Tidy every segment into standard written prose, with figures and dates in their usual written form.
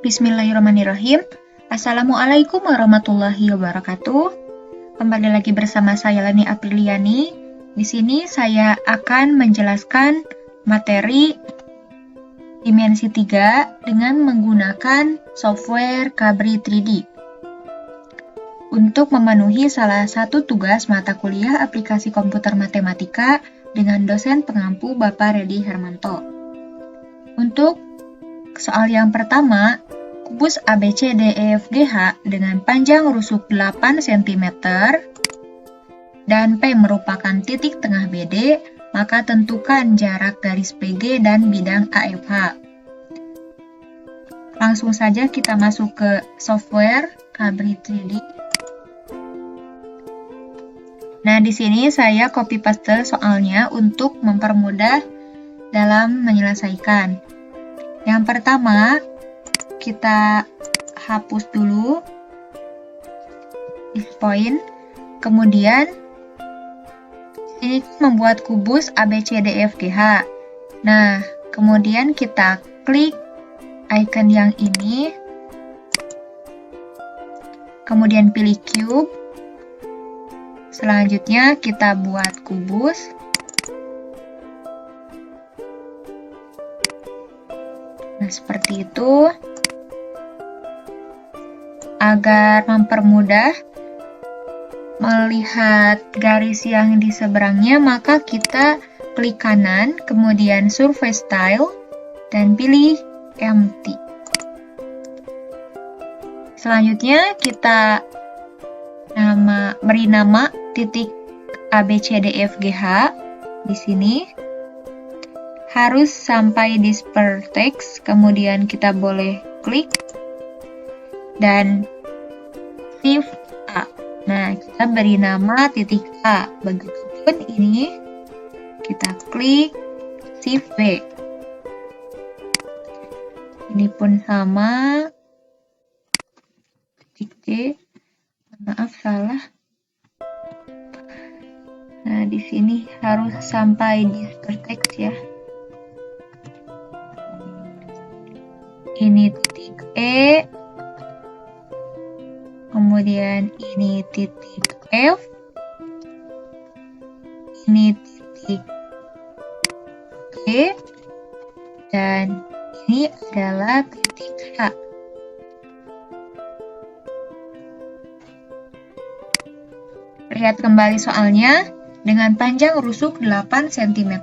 Bismillahirrahmanirrahim. Assalamualaikum warahmatullahi wabarakatuh. Kembali lagi bersama saya Lani Apriliani. Di sini saya akan menjelaskan materi dimensi 3 dengan menggunakan software Cabri 3D. Untuk memenuhi salah satu tugas mata kuliah aplikasi komputer matematika dengan dosen pengampu Bapak Redi Hermanto. Untuk soal yang pertama, kubus ABCDEFGH dengan panjang rusuk 8 cm dan P merupakan titik tengah BD, maka tentukan jarak garis PG dan bidang AFH. Langsung saja kita masuk ke software Cabri 3D. Nah, di sini saya copy paste soalnya untuk mempermudah dalam menyelesaikan. Yang pertama, kita hapus dulu this point. Kemudian, ini membuat kubus ABCDEFGH. Nah, kemudian kita klik icon yang ini. Kemudian pilih cube. Selanjutnya kita buat kubus. Nah, seperti itu. Agar mempermudah melihat garis yang di seberangnya, maka kita klik kanan, kemudian surface style, dan pilih empty. Selanjutnya kita beri nama titik ABCDEFGH di sini. Harus sampai di text, kemudian kita boleh klik dan shift A. Nah, kita beri nama titik A. Begitupun ini, kita klik shift B. Ini pun sama, titik C. Maaf, salah. Nah, di sini harus sampai di text ya. Ini titik E, kemudian ini titik F, ini titik G, dan ini adalah titik H. Lihat kembali soalnya dengan panjang rusuk 8 cm.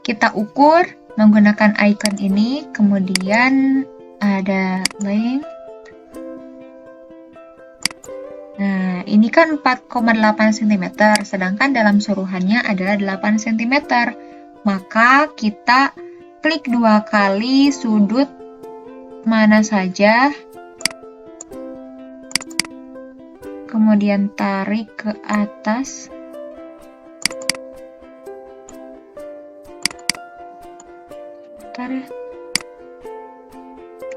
Kita ukur menggunakan icon ini, kemudian ada length. Nah, ini kan 4,8 cm, sedangkan dalam suruhannya adalah 8 cm. Maka kita klik 2 kali sudut mana saja, kemudian tarik ke atas.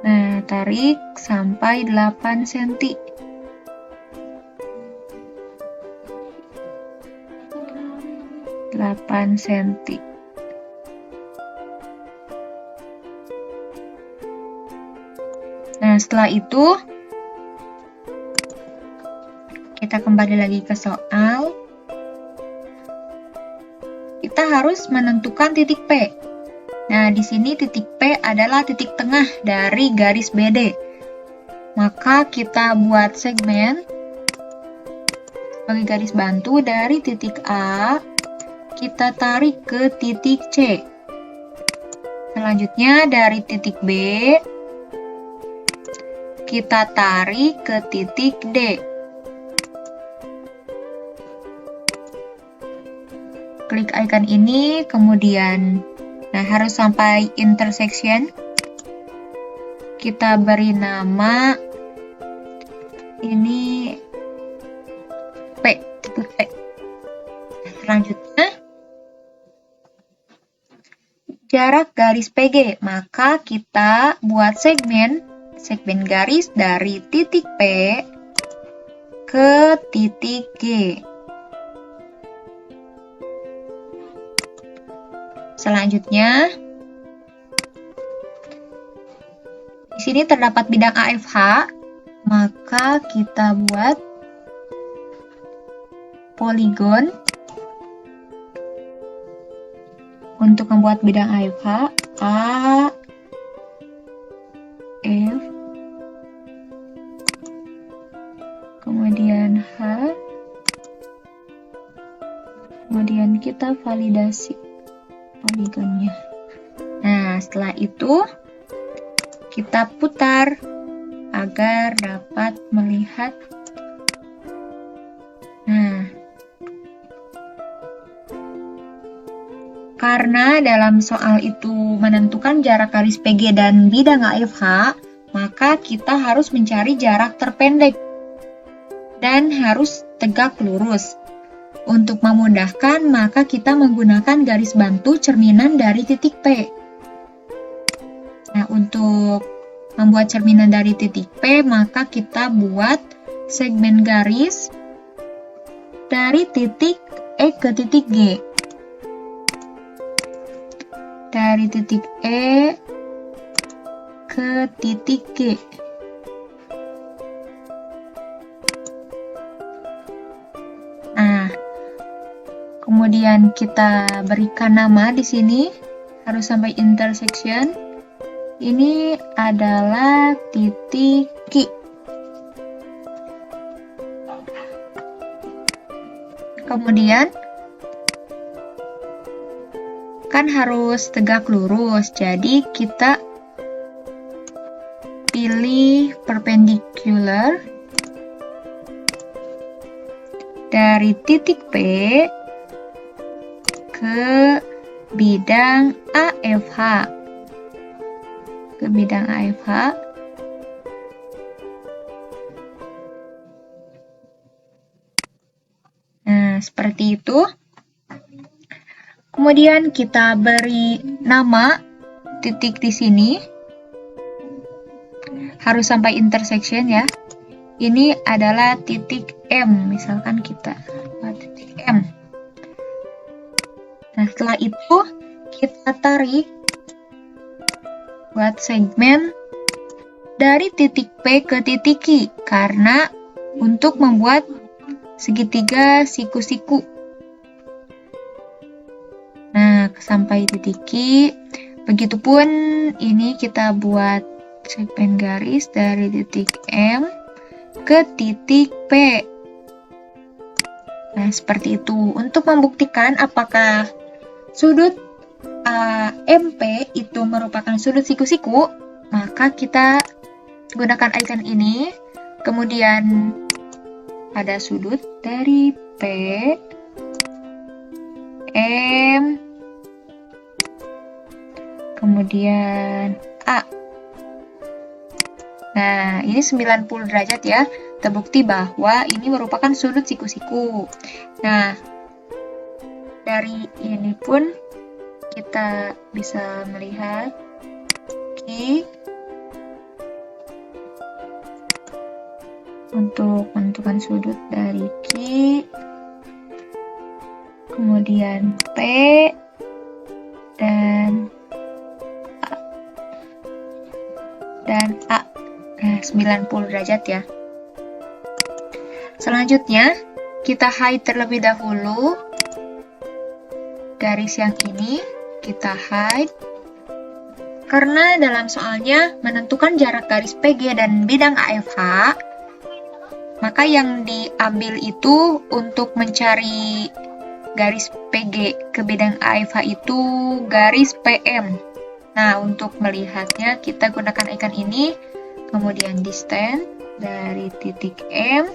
Nah, tarik sampai 8 cm. Nah, setelah itu kita kembali lagi ke soal. Kita harus menentukan titik P. Nah, di sini titik P adalah titik tengah dari garis BD. Maka kita buat segmen sebagai garis bantu dari titik A, kita tarik ke titik C. Selanjutnya dari titik B, kita tarik ke titik D. Klik icon ini, kemudian harus sampai intersection. Kita beri nama ini P, titik P. Selanjutnya jarak garis PG, maka kita buat segmen garis dari titik P ke titik G. Selanjutnya Di sini terdapat bidang AFH, maka kita buat poligon untuk membuat bidang AFH A, F, kemudian H, kemudian kita validasi poligonnya. Nah, setelah itu kita putar agar dapat melihat. Nah, karena dalam soal itu menentukan jarak garis PG dan bidang AFH, maka kita harus mencari jarak terpendek dan harus tegak lurus. Untuk memudahkan, maka kita menggunakan garis bantu cerminan dari titik P. Nah, untuk membuat cerminan dari titik P, maka kita buat segmen garis dari titik E ke titik G. Dari titik E ke titik G. Nah, kemudian kita berikan nama di sini, harus sampai intersection. Ini adalah titik Q. Kemudian kan harus tegak lurus, jadi kita pilih perpendicular dari titik P ke bidang AFH. Ke bidang AFH. Nah, seperti itu. Kemudian kita beri nama titik di sini. Harus sampai intersection ya. Ini adalah titik M, misalkan kita buat titik M. Nah, setelah itu kita tarik buat segmen dari titik P ke titik Q, karena untuk membuat segitiga siku-siku. Nah, sampai titik Q. Begitupun ini kita buat segmen garis dari titik M ke titik P. Nah, seperti itu. Untuk membuktikan apakah sudut MP itu merupakan sudut siku-siku, maka kita gunakan icon ini, kemudian pada sudut dari P, M, kemudian A. Nah, ini 90 derajat ya. Terbukti bahwa ini merupakan sudut siku-siku. Nah, dari ini pun kita bisa melihat Q untuk menentukan sudut dari Q, kemudian P dan A. Nah, 90 derajat ya. Selanjutnya, kita hide terlebih dahulu garis yang ini. Kita hide. Karena dalam soalnya menentukan jarak garis PG dan bidang AFH, maka yang diambil itu untuk mencari garis PG ke bidang AFH itu garis PM. Nah, untuk melihatnya kita gunakan icon ini, kemudian distance dari titik M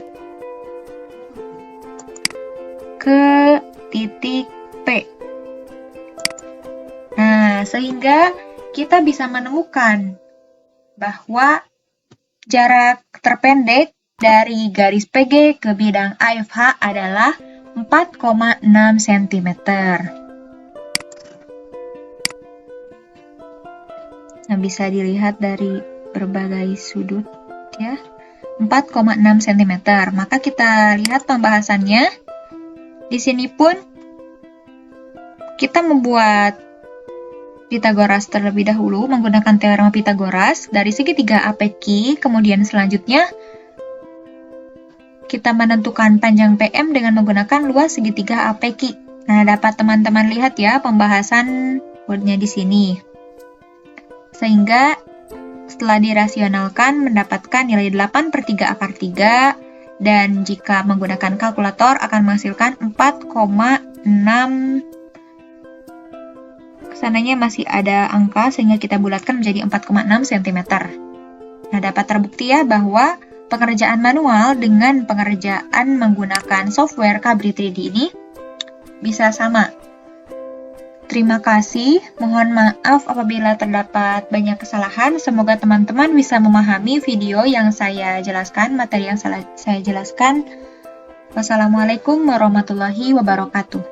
ke titik P. Nah, sehingga kita bisa menemukan bahwa jarak terpendek dari garis PG ke bidang AFH adalah 4,6 cm. Nah, bisa dilihat dari berbagai sudut ya, 4,6 cm. Maka kita lihat pembahasannya. Di sini pun kita membuat Pythagoras terlebih dahulu menggunakan teorema Pythagoras dari segitiga APQ, kemudian selanjutnya kita menentukan panjang PM dengan menggunakan luas segitiga APQ. Nah, dapat teman-teman lihat ya pembahasan wordnya di sini. Sehingga setelah dirasionalkan mendapatkan nilai 8/3 akar 3, dan jika menggunakan kalkulator akan menghasilkan 4,6. Kesananya masih ada angka sehingga kita bulatkan menjadi 4,6 cm. Nah, dapat terbukti ya bahwa pengerjaan manual dengan pengerjaan menggunakan software Cabri 3D ini bisa sama. Terima kasih, mohon maaf apabila terdapat banyak kesalahan. Semoga teman-teman bisa memahami video yang saya jelaskan, materi yang saya jelaskan. Wassalamualaikum warahmatullahi wabarakatuh.